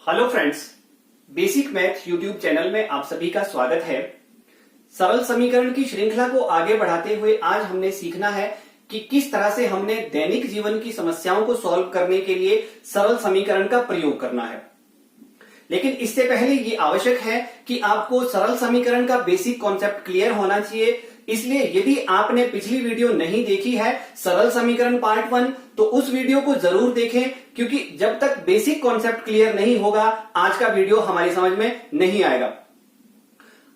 Hello friends, basic math YouTube channel में आप सभी का स्वागत है। सरल समीकरण की श्रृंखला को आगे बढ़ाते हुए आज हमने सीखना है कि किस तरह से हमने दैनिक जीवन की समस्याओं को सॉल्व करने के लिए सरल समीकरण का प्रयोग करना है। लेकिन इससे पहले ये आवश्यक है कि आपको सरल समीकरण का बेसिक कॉन्सेप्ट क्लियर होना चाहिए। इसलिए यदि आपने पिछली वीडियो नहीं देखी है सरल समीकरण पार्ट 1, तो उस वीडियो को जरूर देखें, क्योंकि जब तक बेसिक कॉन्सेप्ट क्लियर नहीं होगा आज का वीडियो हमारी समझ में नहीं आएगा।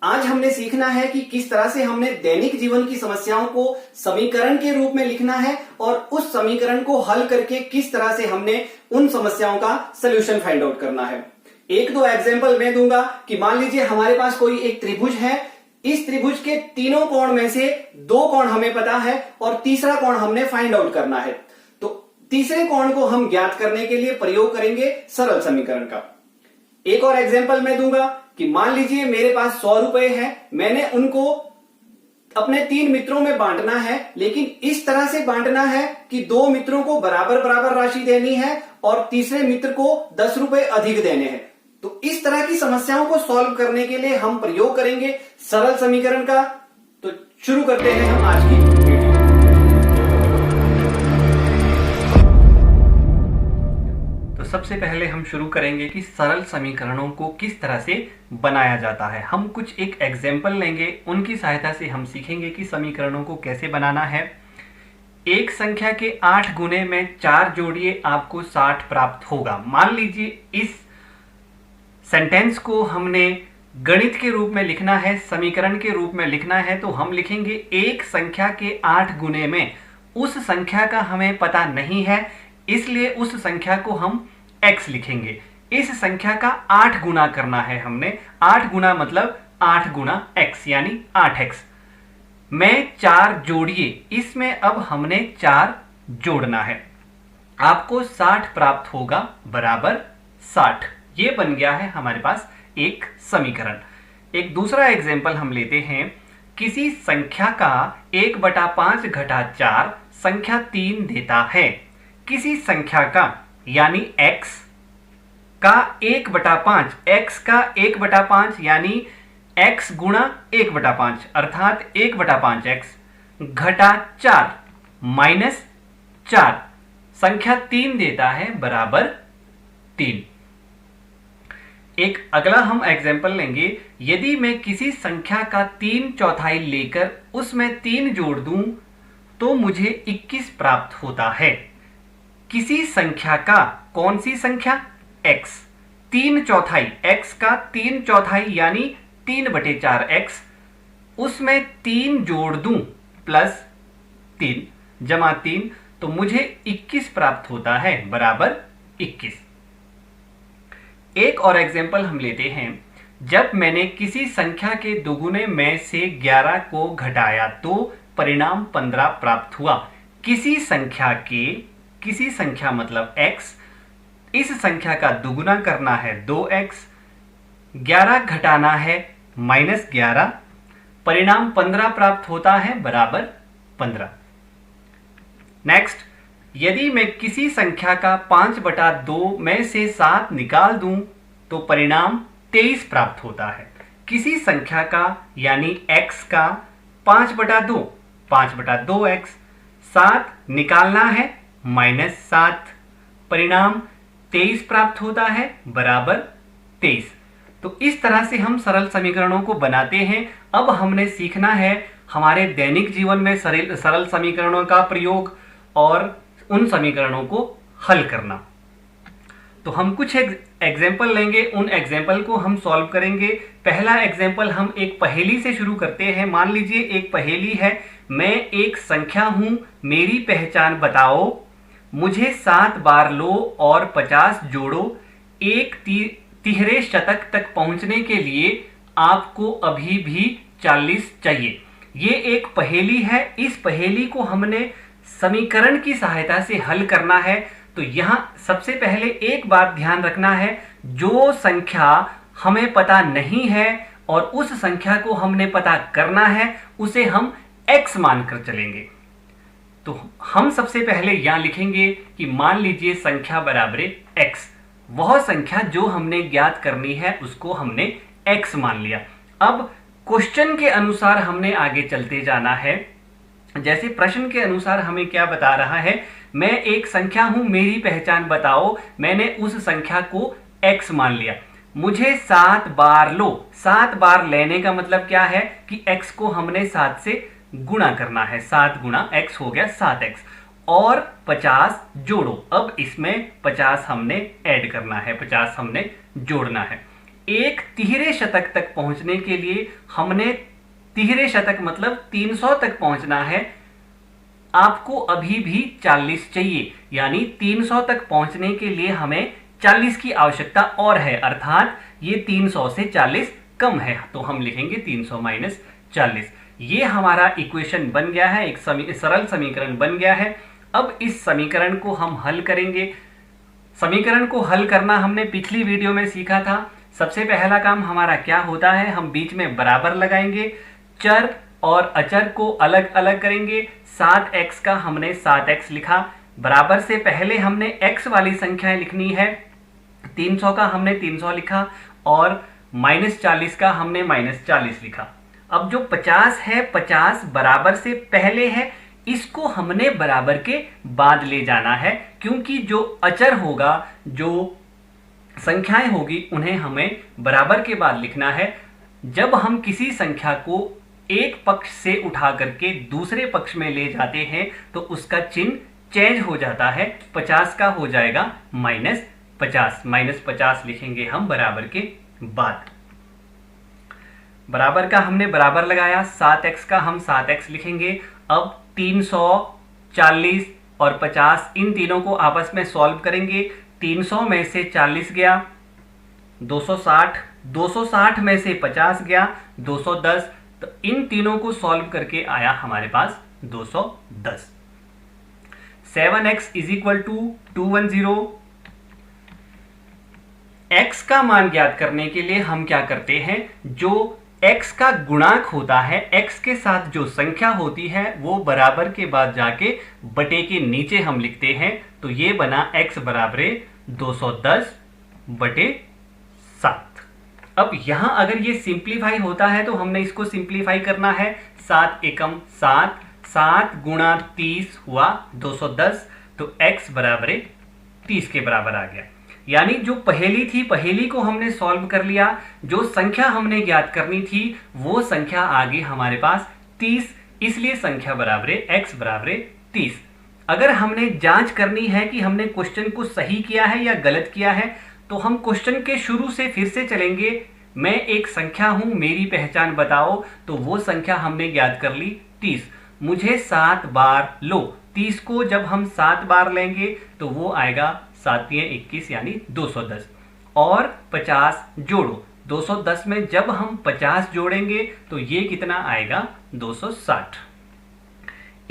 आज हमने सीखना है कि किस तरह से हमने दैनिक जीवन की समस्याओं को समीकरण के रूप में लिखना है और उस समीकरण को हल करके किस तरह से हमने उन समस्याओं का सोल्यूशन फाइंड आउट करना है। एक दो एग्जांपल मैं दूंगा कि मान लीजिए हमारे पास कोई एक त्रिभुज है। इस त्रिभुज के तीनों कोण में से दो कोण हमें पता है और तीसरा कोण हमने फाइंड आउट करना है। तो तीसरे कोण को हम ज्ञात करने के लिए प्रयोग करेंगे सरल समीकरण का। एक और एग्जांपल मैं दूंगा कि मान लीजिए मेरे पास 100 रुपए है, मैंने उनको अपने 3 मित्रों में बांटना है, लेकिन इस तरह से बांटना है कि 2 मित्रों को बराबर बराबर राशि देनी है और तीसरे मित्र को 10 रुपए अधिक देने हैं। तो इस तरह की समस्याओं को सॉल्व करने के लिए हम प्रयोग करेंगे सरल समीकरण का। तो शुरू करते हैं हम आज की वीडियो। तो सबसे पहले हम शुरू करेंगे कि सरल समीकरणों को किस तरह से बनाया जाता है। हम कुछ एक एग्जाम्पल लेंगे, उनकी सहायता से हम सीखेंगे कि समीकरणों को कैसे बनाना है। एक संख्या के 8 गुने में 4 जोड़िए, आपको 60 प्राप्त होगा। मान लीजिए इस सेंटेंस को हमने गणित के रूप में लिखना है, समीकरण के रूप में लिखना है, तो हम लिखेंगे एक संख्या के 8 गुने में। उस संख्या का हमें पता नहीं है, इसलिए उस संख्या को हम x लिखेंगे। इस संख्या का 8 गुना करना है हमने। 8 गुना मतलब 8 गुना x यानी 8x में 4 जोड़िए। इसमें अब हमने 4 जोड़ना है, आपको 60 प्राप्त होगा बराबर 60। ये बन गया है हमारे पास एक समीकरण। एक दूसरा एग्जाम्पल हम लेते हैं। किसी संख्या का 1/5 घटा 4 संख्या 3 देता है। किसी संख्या का यानी x का 1/5, x का 1/5 यानी x गुणा 1/5 अर्थात 1/5x घटा 4 माइनस 4 संख्या 3 देता है बराबर 3। एक अगला हम एग्जाम्पल लेंगे। यदि मैं किसी संख्या का 3/4 लेकर उसमें 3 जोड़ दूं तो मुझे 21 प्राप्त होता है। किसी संख्या का, कौन सी संख्या? x 3/4, x का 3/4 यानी 3/4x, उसमें 3 जोड़ दूं प्लस 3 जमा 3 तो मुझे 21 प्राप्त होता है बराबर 21। एक और एग्जाम्पल हम लेते हैं। जब मैंने किसी संख्या के दुगुने में से 11 को घटाया तो परिणाम 15 प्राप्त हुआ। किसी संख्या मतलब x, इस संख्या का दुगुना करना है 2x, 11 घटाना है -11, परिणाम 15 प्राप्त होता है बराबर 15। नेक्स्ट, यदि मैं किसी संख्या का 5/2 में से 7 निकाल दूं तो परिणाम 23 प्राप्त होता है। किसी संख्या का यानी x का 5/2, 5/2x, 7 निकालना है -7, परिणाम 23 प्राप्त होता है बराबर 23। तो इस तरह से हम सरल समीकरणों को बनाते हैं। अब हमने सीखना है हमारे दैनिक जीवन में सरल समीकरणों का प्रयोग और उन समीकरणों को हल करना। तो हम कुछ एग्जाम्पल लेंगे, उन एग्जाम्पल को हम सॉल्व करेंगे। पहला एग्जाम्पल हम एक पहेली से शुरू करते हैं। मान लीजिए एक पहेली है। मैं एक संख्या हूं, मेरी पहचान बताओ, मुझे 7 बार लो और 50 जोड़ो, एक तिहरे शतक तक पहुंचने के लिए आपको अभी भी 40 चाहिए। ये एक पहेली है। इस पहेली को हमने समीकरण की सहायता से हल करना है। तो यहां सबसे पहले एक बात ध्यान रखना है, जो संख्या हमें पता नहीं है और उस संख्या को हमने पता करना है, उसे हम x मानकर चलेंगे। तो हम सबसे पहले यहां लिखेंगे कि मान लीजिए संख्या बराबर x। वह संख्या जो हमने ज्ञात करनी है उसको हमने x मान लिया। अब क्वेश्चन के अनुसार हमने आगे चलते जाना है। जैसे प्रश्न के अनुसार हमें क्या बता रहा है, मैं एक संख्या हूं, मेरी पहचान बताओ। मैंने उस संख्या को x मान लिया, मुझे 7 बार लो। 7 बार लेने का मतलब क्या है कि x को हमने 7 से गुणा करना है। 7 गुणा x हो गया 7x, और 50 जोड़ो। अब इसमें 50 हमने ऐड करना है, 50 हमने जोड़ना है। एक तिहरे शतक तक पहुंचने के लिए हमने, तिहरे शतक मतलब 300 तक पहुंचना है। आपको अभी भी 40 चाहिए, यानी 300 तक पहुंचने के लिए हमें 40 की आवश्यकता और है, अर्थात ये 300 से 40 कम है। तो हम लिखेंगे 300 माइनस 40। ये हमारा इक्वेशन बन गया है, एक सरल समीकरण बन गया है। अब इस समीकरण को हम हल करेंगे। समीकरण को हल करना हमने पिछली वीडियो में सीखा था। सबसे पहला काम हमारा क्या होता है, हम बीच में बराबर लगाएंगे, चर और अचर को अलग अलग करेंगे। 7x का हमने 7x लिखा, बराबर से पहले हमने x वाली संख्याएं लिखनी है। 300 का हमने 300 लिखा, और -40 का हमने -40 लिखा। अब जो 50 है, 50 बराबर से पहले है, इसको हमने बराबर के बाद ले जाना है, क्योंकि जो अचर होगा, जो संख्याएं होगी, उन्हें हमें बराबर के बाद लिखना है। जब हम किसी संख्या को एक पक्ष से उठा करके दूसरे पक्ष में ले जाते हैं तो उसका चिन्ह चेंज हो जाता है। 50 का हो जाएगा -50, -50 लिखेंगे हम बराबर के बाद। बराबर का हमने बराबर लगाया, 7x का हम 7x लिखेंगे। अब 300, 40 और 50 इन तीनों को आपस में सॉल्व करेंगे। 300 में से 40 गया 260, 260 में से 50 गया 210। तो इन तीनों को सॉल्व करके आया हमारे पास 210। 7x is equal to 210। x का मान ज्ञात करने के लिए हम क्या करते हैं, जो x का गुणांक होता है, x के साथ जो संख्या होती है वो बराबर के बाद जाके बटे के नीचे हम लिखते हैं। तो ये बना x बराबर 210 बटे 7। अब यहां अगर ये सिंप्लीफाई होता है तो हमने इसको सिंप्लीफाई करना है। 7 एकम 7, 7 गुणा 30 हुआ 210, तो x बराबर 30 के बराबर आ गया। यानी जो पहेली थी, पहेली को हमने सॉल्व कर लिया। जो संख्या हमने ज्ञात करनी थी वो संख्या आ गई हमारे पास 30, इसलिए संख्या बराबर x बराबर 30। अगर हमने जांच करनी है कि हमने क्वेश्चन को सही किया है या गलत किया है, तो हम क्वेश्चन के शुरू से फिर से चलेंगे। मैं एक संख्या हूं, मेरी पहचान बताओ। तो वो संख्या हमने ज्ञात कर ली 30, मुझे 7 बार लो। 30 को जब हम 7 बार लेंगे तो वो आएगा 7 21 यानी 210, और 50 जोड़ो। 210 में जब हम 50 जोड़ेंगे तो ये कितना आएगा 260।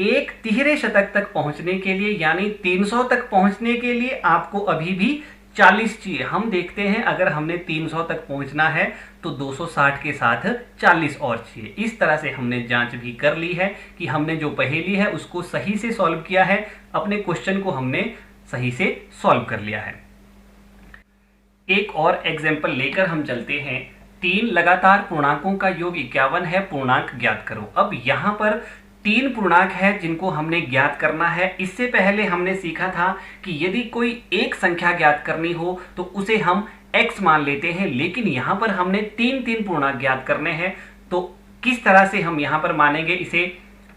एक तिहरे शतक तक पहुंचने के लिए यानी 300 तक पहुंचने के लिए आपको अभी भी 40 चाहिए। हम देखते हैं अगर हमने 300 तक पहुंचना है तो 260 के साथ 40 और चाहिए। इस तरह से हमने जांच भी कर ली है कि हमने जो पहेली है उसको सही से सॉल्व किया है, अपने क्वेश्चन को हमने सही से सॉल्व कर लिया है। एक और एग्जाम्पल लेकर हम चलते हैं। 3 लगातार पूर्णांकों का योग 51 है, पूर्णांक ज्ञात करो। अब यहां पर 3 पूर्णांक है जिनको हमने ज्ञात करना है। इससे पहले हमने सीखा था कि यदि कोई एक संख्या ज्ञात करनी हो तो उसे हम x मान लेते हैं, लेकिन यहां पर हमने 3 पूर्णांक ज्ञात करने हैं। तो किस तरह से हम यहां पर मानेंगे इसे,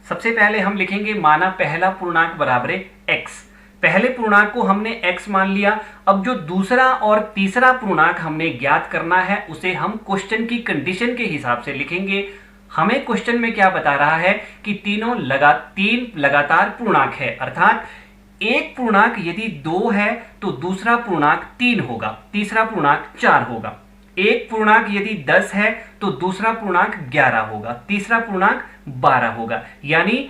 सबसे पहले हम लिखेंगे माना पहला पूर्णांक बराबर x। पहले पूर्णांक को हमने x मान लिया। अब जो दूसरा और तीसरा पूर्णांक हमने ज्ञात करना है उसे हम क्वेश्चन की कंडीशन के हिसाब से लिखेंगे। हमें क्वेश्चन में क्या बता रहा है कि 3 लगातार पूर्णांक है, अर्थात एक पूर्णांक यदि 2 है तो दूसरा पूर्णांक 3 होगा, तीसरा पूर्णांक 4 होगा। एक पूर्णांक यदि 10 है तो दूसरा पूर्णांक 11 होगा, तीसरा पूर्णांक 12 होगा। यानी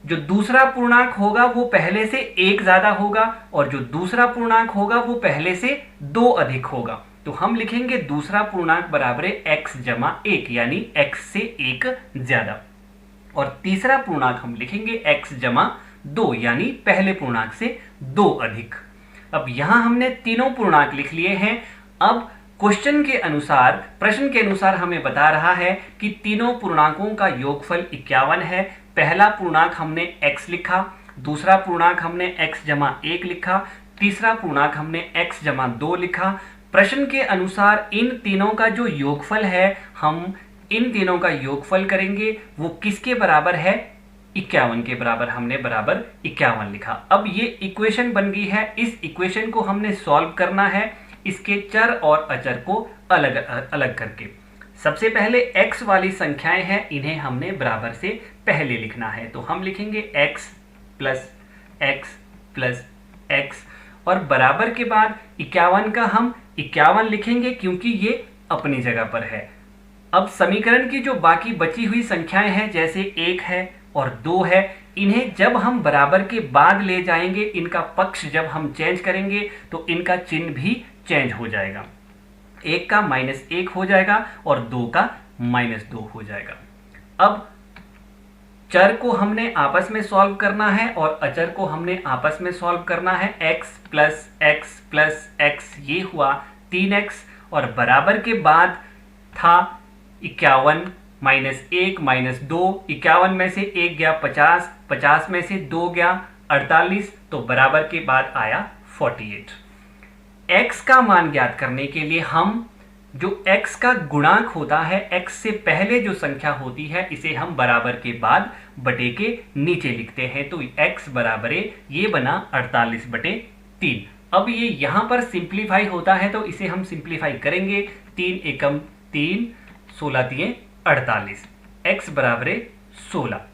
जो दूसरा पूर्णांक होगा वो पहले से 1 ज्यादा होगा, और जो दूसरा पूर्णांक होगा वो पहले से 2 अधिक होगा। तो हम लिखेंगे दूसरा पूर्णांक बराबर x जमा 1, यानी x से 1 ज्यादा, और तीसरा पूर्णांक हम लिखेंगे x जमा 2, यानी पहले पूर्णांक से 2 अधिक। अब यहां हमने तीनों पूर्णांक लिख लिए हैं। अब क्वेश्चन के अनुसार, प्रश्न के अनुसार हमें बता रहा है कि तीनों पूर्णांकों का योगफल 51 है। पहला पूर्णांक हमने x लिखा, दूसरा पूर्णांक हमने x जमा 1 लिखा, तीसरा पूर्णांक हमने x जमा 2 लिखा। प्रश्न के अनुसार इन तीनों का जो योगफल है, हम इन तीनों का योगफल करेंगे, वो किसके बराबर है? 51 के बराबर। हमने बराबर 51 लिखा। अब ये इक्वेशन बन गई है। इस इक्वेशन को हमने सॉल्व करना है, इसके चर और अचर को अलग अलग करके। सबसे पहले x वाली संख्याएं हैं, इन्हें हमने बराबर से पहले लिखना है। तो हम लिखेंगे x plus x plus x और बराबर के बाद 51 का हम 51 लिखेंगे क्योंकि ये अपनी जगह पर है। अब समीकरण की जो बाकी बची हुई संख्याएं हैं, जैसे 1 है और 2 है, इन्हें जब हम बराबर के बाद ले जाएंगे, इनका पक्ष जब हम चेंज करेंगे तो इनका चिन्ह भी चेंज हो जाएगा। 1 का -1 हो जाएगा और 2 का -2 हो जाएगा। अब चर को हमने आपस में सॉल्व करना है और अचर को हमने आपस में सॉल्व करना है। x प्लस x ये हुआ 3x और बराबर के बाद था 51 -1 -2, 51 में से 1 गया 50, 50 में से 2 गया 48, तो बराबर के बाद आया 48। x का मान ज्ञात करने के लिए हम जो x का गुणांक होता है, x से पहले जो संख्या होती है, इसे हम बराबर के बाद बटे के नीचे लिखते हैं। तो x बराबर ये बना 48/3। अब ये यहां पर सिंप्लीफाई होता है तो इसे हम सिंप्लीफाई करेंगे। 3 एकम 3, 16 तिये 48, x बराबर 16।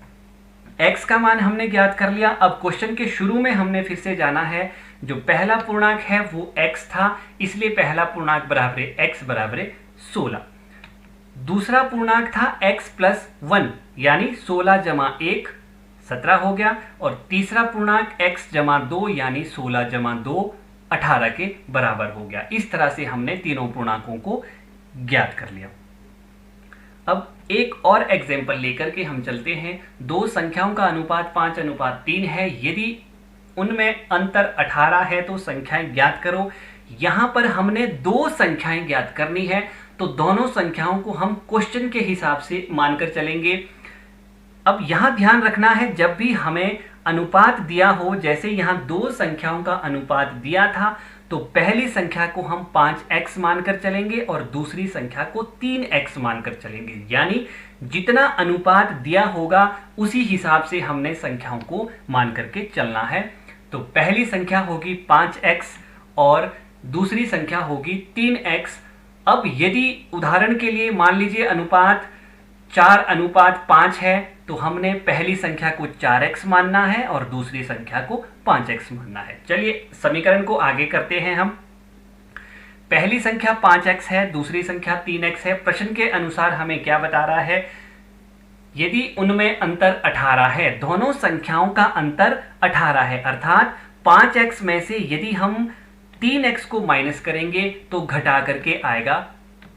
x का मान हमने ज्ञात कर लिया। अब क्वेश्चन के शुरू में हमने फिर से जाना है। जो पहला पूर्णांक है वो x था, इसलिए पहला पूर्णांक बराबर x बराबर 16। दूसरा पूर्णांक था x प्लस 1 यानी 16 जमा 1 17 हो गया और तीसरा पूर्णांक x जमा 2 यानी 16 जमा 2 18 के बराबर हो गया। इस तरह से हमने तीनों पूर्णांकों को ज्ञात कर लिया। अब एक और एग्जाम्पल लेकर के हम चलते हैं। दो संख्याओं का अनुपात 5:3 है। यदि उनमें अंतर 18 है तो संख्याएं ज्ञात करो। यहां पर हमने दो संख्याएं ज्ञात करनी है, तो दोनों संख्याओं को हम क्वेश्चन के हिसाब से मानकर चलेंगे। अब यहां ध्यान रखना है, जब भी हमें अनुपात दिया हो, जैसे यहां दो संख्याओं का अनुपात दिया था, तो पहली संख्या को हम 5x मानकर चलेंगे और दूसरी संख्या को 3x मानकर चलेंगे। यानी जितना अनुपात दिया होगा उसी हिसाब से हमने संख्याओं को मान करके चलना है। तो पहली संख्या होगी 5x और दूसरी संख्या होगी 3x। अब यदि उदाहरण के लिए मान लीजिए अनुपात 4:5 है, तो हमने पहली संख्या को 4x मानना है और दूसरी संख्या को 5x मानना है। चलिए समीकरण को आगे करते हैं हम। पहली संख्या 5x है, दूसरी संख्या 3x है। प्रश्न के अनुसार हमें क्या बता रहा है? यदि उनमें अंतर 18 है, दोनों संख्याओं का अंतर 18 है, अर्थात 5x में से यदि हम 3x को माइनस करेंगे तो घटा करके आएगा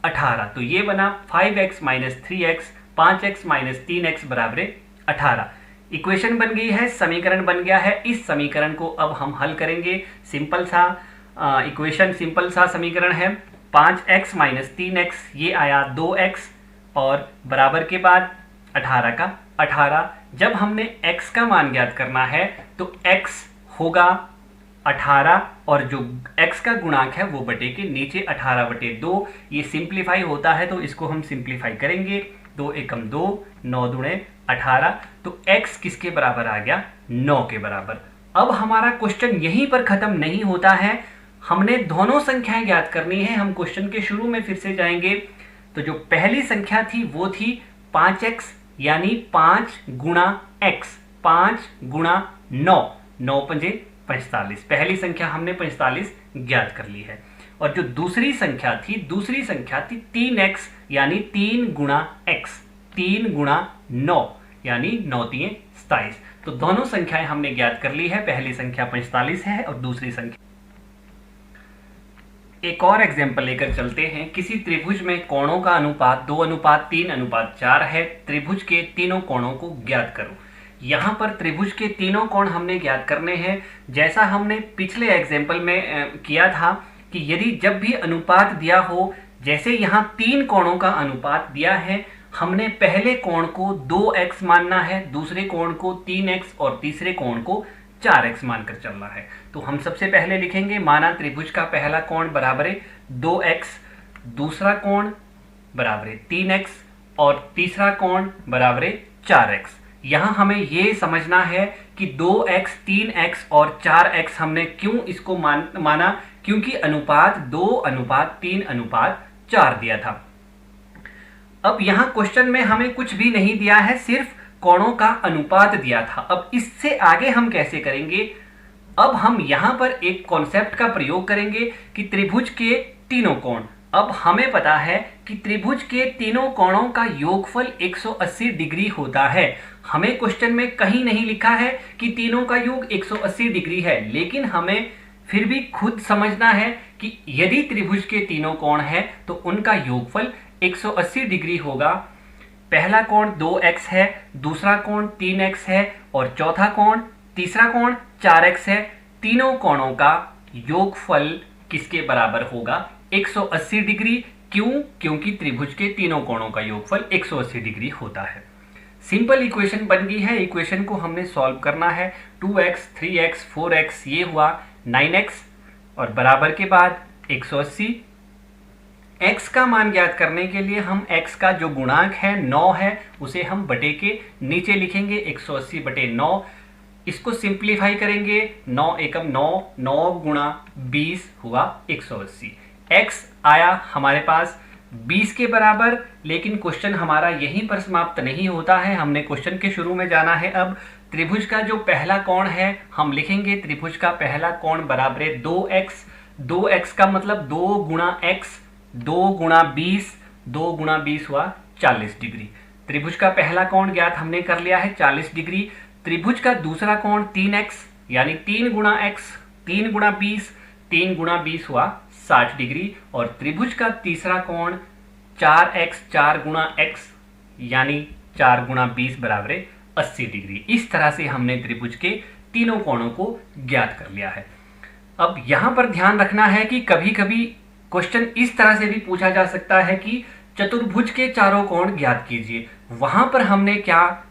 18। तो ये बना 5x - 3x, 5x - 3x बराबर 18। इक्वेशन बन गई है, समीकरण बन गया है। इस समीकरण को अब हम हल करेंगे। सिंपल सा इक्वेशन, सिंपल सा समीकरण है। 5x - 3x ये आया 2x और बराबर के बाद 18 का 18। जब हमने x का मान ज्ञात करना है तो x होगा 18 और जो x का गुणांक है वो बटे के नीचे 18/2। ये सिंप्लीफाई होता है तो इसको हम सिंप्लीफाई करेंगे। 2 एकम 2, 9 दूणे 18। तो x किसके बराबर आ गया? 9 के बराबर। अब हमारा क्वेश्चन यहीं पर खत्म नहीं होता है, हमने दोनों संख्याएं ज्ञात करनी है। हम क्वेश्चन के शुरू में फिर से जाएंगे। तो जो पहली संख्या थी वो थी 5x यानी 5 गुणा x, 5 गुणा 9, 9 पंजे 45। पहली संख्या हमने 45 ज्ञात कर ली है। और जो दूसरी संख्या थी 3x यानी 3 गुणा x, 3 गुणा 9 यानी 9 तिये 27। तो दोनों संख्याएं हमने ज्ञात कर ली है। पहली संख्या 45 है और दूसरी संख्या। एक और एग्जाम्पल लेकर चलते हैं। किसी त्रिभुज में कोणों का अनुपात 2:3:4 है। त्रिभुज के तीनों कोणों को ज्ञात करो। यहाँ पर त्रिभुज के तीनों कोण हमने ज्ञात करने हैं। जैसा हमने पिछले एग्जाम्पल में किया था कि यदि जब भी अनुपात दिया हो, जैसे यहाँ 3 कोणों का अनुपात दिया है, हमने पहले कोण को 2x मानना है, दूसरे कोण को 3x और तीसरे कोण को 4x मानकर चलना है। तो हम सबसे पहले लिखेंगे, माना त्रिभुज का पहला कोण बराबर है 2x, दूसरा कोण बराबर है 3x और तीसरा कोण बराबर है 4x। यहाँ हमें ये समझना है कि 2x, 3x और 4x हमने क्यों इसको माना, क्योंकि अनुपात 2:3:4 दिया था। अब यहाँ क्वेश्चन में हमें कुछ भी नहीं दिया है, सिर्फ कोणों का अनुपात दिया था। अब इससे आगे हम कैसे करेंगे? अब हम यहाँ पर एक कॉन्सेप्ट का प्रयोग करेंगे कि त्रिभुज के तीनों कोण। अब हमें पता है कि त्रिभुज के तीनों कोणों का योगफल 180 डिग्री होता है। हमें क्वेश्चन में कहीं नहीं लिखा है कि तीनों का योग 180 डिग्री है, लेकिन हमें फिर भी खुद समझना है कि यदि त्रिभुज के तीनों कोण है तो उनका योगफल 180 डिग्री होगा। पहला कोण 2x है, दूसरा कोण 3x है और चौथा कोण, तीसरा कोण 4x है। तीनों कोणों का योगफल किसके बराबर होगा? 180 डिग्री। क्यों? क्योंकि त्रिभुज के तीनों कोणों का योगफल 180 डिग्री होता है। सिंपल इक्वेशन बन गई है। इक्वेशन को हमने सॉल्व करना है। 2x, 3x, 4x, ये हुआ 9x और बराबर के बाद 180। x का मान ज्ञात करने के लिए हम x का जो गुणांक है 9 है, उसे हम बटे के नीचे लिखेंगे 180 बटे 9। इसको सिंप्लीफाई करेंगे, 9 एकम 9, 9 गुणा 20 हुआ 180। x आया हमारे पास 20 के बराबर। लेकिन क्वेश्चन हमारा यहीं पर समाप्त नहीं होता है, हमने क्वेश्चन के शुरू में जाना है। अब त्रिभुज का जो पहला कोण है हम लिखेंगे, त्रिभुज का पहला कोण बराबर है 2x। 2x का मतलब 2 गुणा x, 2 गुणा 20, 2 गुणा 20 हुआ 40 डिग्री। त्रिभुज का पहला कोण ज्ञात हमने कर लिया है 40 डिग्री। त्रिभुज का दूसरा कोण 3x यानी 3 गुणा x, 3 गुणा 20, 3 गुणा 20 हुआ 60 डिग्री। और त्रिभुज का तीसरा कोण 4x, 4 गुणा x यानी 4 गुणा 20 बराबर 80 डिग्री। इस तरह से हमने त्रिभुज के तीनों कोणों को ज्ञात कर लिया है। अब यहां पर ध्यान रखना है कि कभी कभी क्वेश्चन इस तरह से भी पूछा जा सकता है कि चतुर्भुज के चारों कोण ज्ञात कीजिए। वहां पर हमने क्या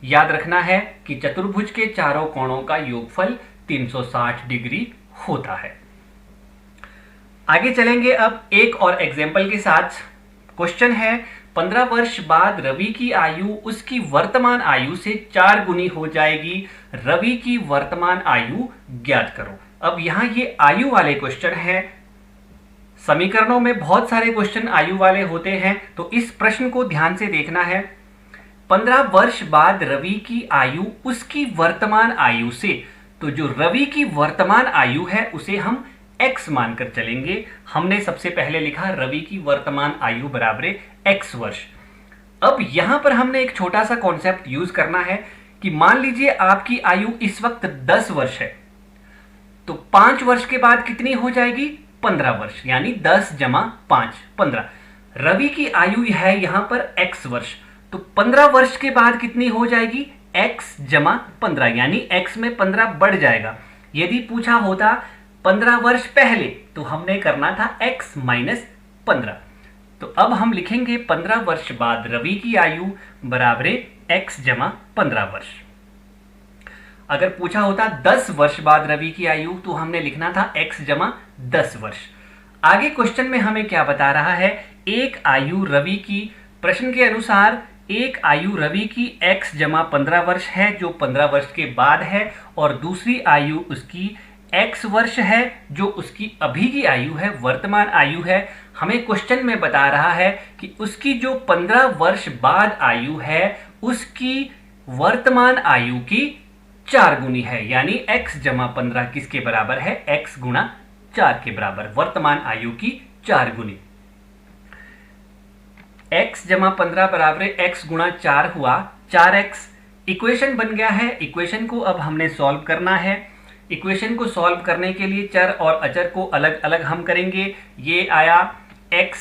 याद रखना है कि चतुर्भुज के चारों कोणों का योगफल 360 डिग्री होता है। आगे चलेंगे अब एक और एग्जाम्पल के साथ। क्वेश्चन है 15 वर्ष बाद रवि की आयु उसकी वर्तमान आयु से 4 गुनी हो जाएगी। रवि की वर्तमान आयु ज्ञात करो। अब यहाँ ये आयु वाले क्वेश्चन है। समीकरणों में बहुत सारे क्वेश्चन आयु वाले होते हैं, तो इस प्रश्न को ध्यान से देखना है। 15 वर्ष बाद रवि की आयु उसकी वर्तमान आयु से, तो जो रवि की वर्तमान आयु है उसे हम x मानकर चलेंगे। हमने सबसे पहले लिखा रवि की वर्तमान आयु बराबर x वर्ष। अब यहां पर हमने एक छोटा सा कॉन्सेप्ट यूज करना है कि मान लीजिए आपकी आयु इस वक्त 10 वर्ष है, तो 5 वर्ष के बाद कितनी हो जाएगी? 15 वर्ष, यानी 10 जमा 5 15। रवि की आयु है यहां पर x वर्ष, तो 15 वर्ष के बाद कितनी हो जाएगी? x जमा 15, यानी x में 15 बढ़ जाएगा। यदि पूछा होता 15 वर्ष पहले तो हमने करना था x माइनस 15। तो अब हम लिखेंगे 15 वर्ष बाद रवि की आयु बराबर x जमा 15 वर्ष। अगर पूछा होता 10 वर्ष बाद रवि की आयु तो हमने लिखना था x जमा 10 वर्ष। आगे क्वेश्चन में हमें क्या बता रहा है? एक आयु रवि की, प्रश्न के अनुसार एक आयु रवि की x जमा 15 वर्ष है जो 15 वर्ष के बाद है, और दूसरी आयु उसकी x वर्ष है जो उसकी अभी की आयु है, वर्तमान आयु है। हमें क्वेश्चन में बता रहा है कि उसकी जो 15 वर्ष बाद आयु है उसकी वर्तमान आयु की 4 गुनी है, यानी x जमा 15 किसके बराबर है? x गुणा 4 के बराबर, वर्तमान आयु की 4 गुनी। x जमा 15 बराबर x गुणा 4 हुआ 4x। इक्वेशन बन गया है। इक्वेशन को अब हमने सॉल्व करना है। इक्वेशन को सॉल्व करने के लिए चर और अचर को अलग अलग हम करेंगे। ये आया x,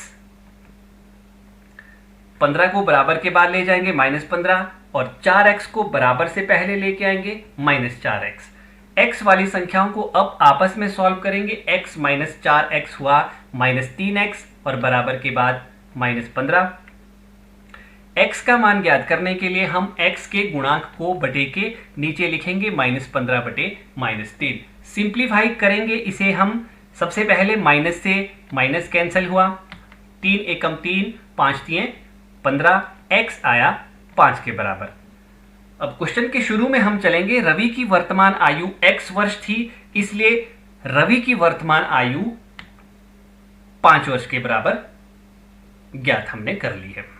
15 को बराबर के बाद ले जाएंगे -15, और 4x को बराबर से पहले लेके आएंगे -4x। x वाली संख्याओं को अब आपस में सॉल्व करेंगे। x - 4x हुआ -3x और बराबर के बाद -15। x का मान ज्ञात करने के लिए हम x के गुणांक को बटे के नीचे लिखेंगे -15 बटे -3। सिंप्लीफाई करेंगे इसे हम। सबसे पहले माइनस से माइनस कैंसिल हुआ, 3 एकम 3, 5 तिये 15, x आया 5 के बराबर। अब क्वेश्चन के शुरू में हम चलेंगे। रवि की वर्तमान आयु x वर्ष थी, इसलिए रवि की वर्तमान आयु 5 वर्ष के बराबर ज्ञात हमने कर ली है।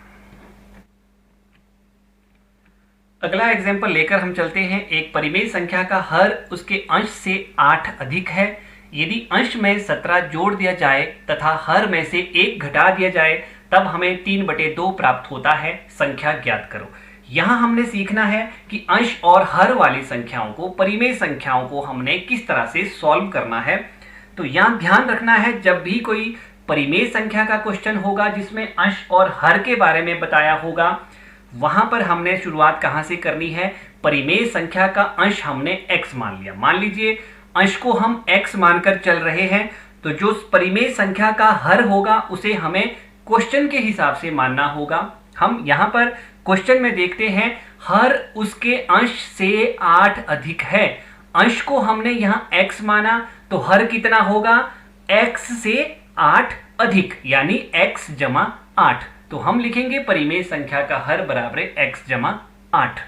अगला एग्जाम्पल लेकर हम चलते हैं। एक परिमेय संख्या का हर उसके अंश से 8 अधिक है। यदि अंश में 17 जोड़ दिया जाए तथा हर में से 1 घटा दिया जाए तब हमें 3/2 प्राप्त होता है। संख्या ज्ञात करो। यहां हमने सीखना है कि अंश और हर वाली संख्याओं को, परिमेय संख्याओं को हमने किस तरह से सॉल्व करना है। तो यहां ध्यान रखना है, जब भी कोई परिमेय संख्या का क्वेश्चन होगा जिसमें अंश और हर के बारे में बताया होगा, वहां पर हमने शुरुआत कहां से करनी है। परिमेय संख्या का अंश हमने x मान लिया। मान लीजिए अंश को हम x मानकर चल रहे हैं, तो जो परिमेय संख्या का हर होगा उसे हमें क्वेश्चन के हिसाब से मानना होगा। हम यहां पर क्वेश्चन में देखते हैं, हर उसके अंश से 8 अधिक है। अंश को हमने यहां x माना, तो हर कितना होगा, x से 8 अधिक, यानी x जमा 8। तो हम लिखेंगे परिमेय संख्या का हर बराबर x जमा 8।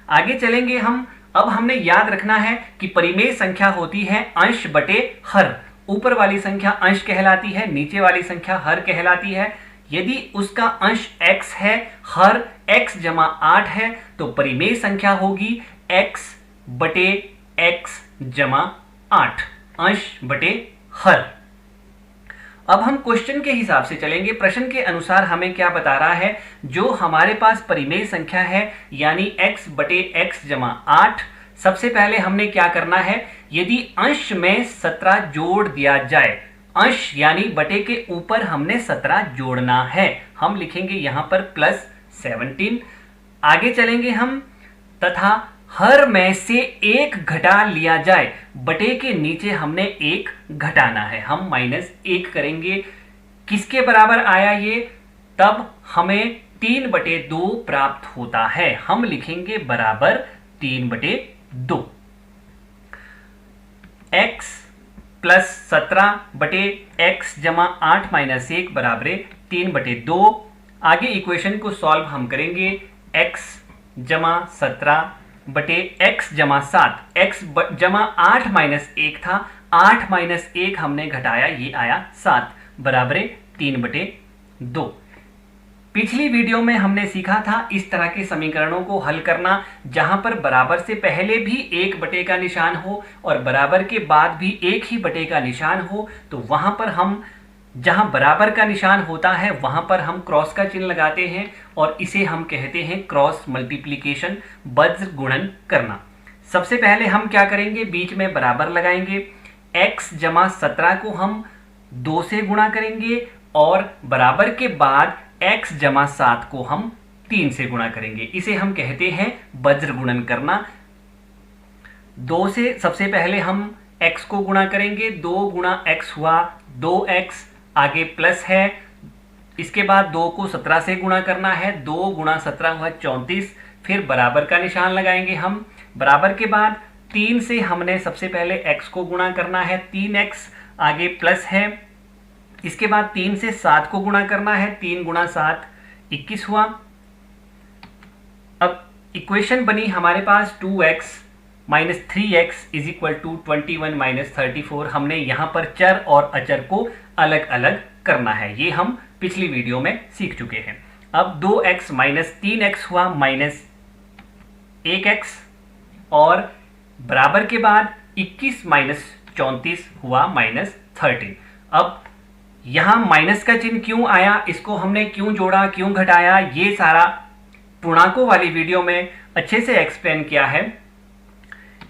आगे चलेंगे हम। अब हमने याद रखना है कि परिमेय संख्या होती है अंश बटे हर। ऊपर वाली संख्या अंश कहलाती है, नीचे वाली संख्या हर कहलाती है। यदि उसका अंश x है, हर x जमा 8 है, तो परिमेय संख्या होगी x बटे x जमा 8, अंश बटे हर। अब हम क्वेश्चन के हिसाब से चलेंगे। प्रश्न के अनुसार हमें क्या बता रहा है, जो हमारे पास परिमेय संख्या है यानी x बटे x जमा 8, सबसे पहले हमने क्या करना है, यदि अंश में 17 जोड़ दिया जाए, अंश यानी बटे के ऊपर हमने 17 जोड़ना है, हम लिखेंगे यहां पर +17। आगे चलेंगे हम, तथा हर में से 1 घटा लिया जाए, बटे के नीचे हमने 1 घटाना है, हम -1 करेंगे। किसके बराबर आया ये, तब हमें 3/2 प्राप्त होता है, हम लिखेंगे बराबर 3/2। x प्लस 17 बटे x जमा 8 - 1 बराबर 3/2। आगे इक्वेशन को सॉल्व हम करेंगे। x जमा 17 बटे x जमा 7, x जमा 8 - 1 था, 8 - 1 हमने घटाया, ये आया 7 बराबर 3/2। पिछली वीडियो में हमने सीखा था इस तरह के समीकरणों को हल करना, जहां पर बराबर से पहले भी 1 बटे का निशान हो और बराबर के बाद भी 1 ही बटे का निशान हो। तो वहां पर हम, जहां बराबर का निशान होता है वहां पर हम क्रॉस का चिन्ह लगाते हैं और इसे हम कहते हैं क्रॉस मल्टीप्लिकेशन, वज्र गुणन करना। सबसे पहले हम क्या करेंगे, बीच में बराबर लगाएंगे। x जमा 17 को हम 2 से गुणा करेंगे और बराबर के बाद x जमा 7 को हम 3 से गुणा करेंगे। इसे हम कहते हैं वज्र गुणन करना। 2 से सबसे पहले हम x को गुणा करेंगे, 2 गुणा x हुआ 2x, आगे प्लस है, इसके बाद 2 को 17 से गुणा करना है, 2 गुणा 17 हुआ 34, फिर बराबर का निशान लगाएंगे हम। बराबर के बाद 3 से हमने सबसे पहले x को गुणा करना है, 3x, आगे प्लस है, इसके बाद 3 से 7 को गुणा करना है, 3 गुणा 7 21 हुआ। अब इक्वेशन बनी हमारे पास 2x - 3x = 21 - 34। हमने यहां पर चर और अचर को अलग अलग करना है, ये हम पिछली वीडियो में सीख चुके हैं। अब 2x - 3x हुआ -1x और बराबर के बाद 21 - 34 हुआ -13। अब यहां माइनस का चिन्ह क्यों आया, इसको हमने क्यों जोड़ा, क्यों घटाया, ये सारा पूर्णांकों वाली वीडियो में अच्छे से एक्सप्लेन किया है।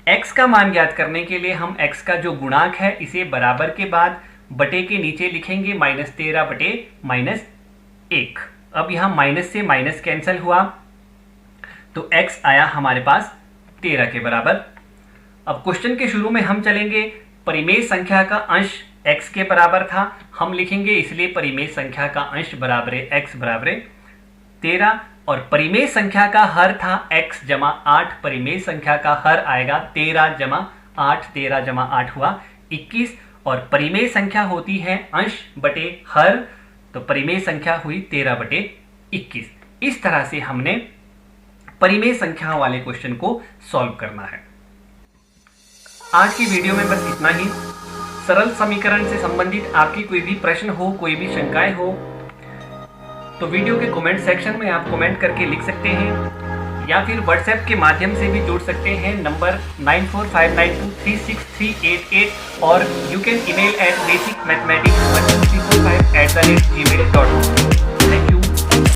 x का मान ज्ञात करने के लिए हम x का जो गुणांक है इसे बराबर के बाद बटे के नीचे लिखेंगे, -13 बटे -1। अब यहां माइनस से माइनस कैंसिल हुआ, तो x आया हमारे पास 13 के बराबर। अब क्वेश्चन के शुरू में हम चलेंगे, परिमेय संख्या का अंश x के बराबर था, हम लिखेंगे इसलिए परिमेय संख्या का अंश बराबर है x बराबर है 13, और परिमेय संख्या का हर था x जमा 8, परिमेय संख्या का हर आएगा 13 जमा 8, 13 जमा 8 हुआ 21, और परिमेय संख्या होती है अंश बटे हर, तो परिमेय संख्या हुई 13 बटे 21। इस तरह से हमने परिमेय संख्या वाले क्वेश्चन को सॉल्व करना है। आज की वीडियो में बस इतना ही। सरल समीकरण से संबंधित आपकी कोई भी प्रश्न हो, कोई भी शंकाएं हो, तो वीडियो के कमेंट सेक्शन में आप कमेंट करके लिख सकते हैं, या फिर व्हाट्सएप के माध्यम से भी जुड़ सकते हैं नंबर 9459236388, और you can email at basicmathematics1234 @gmail.com।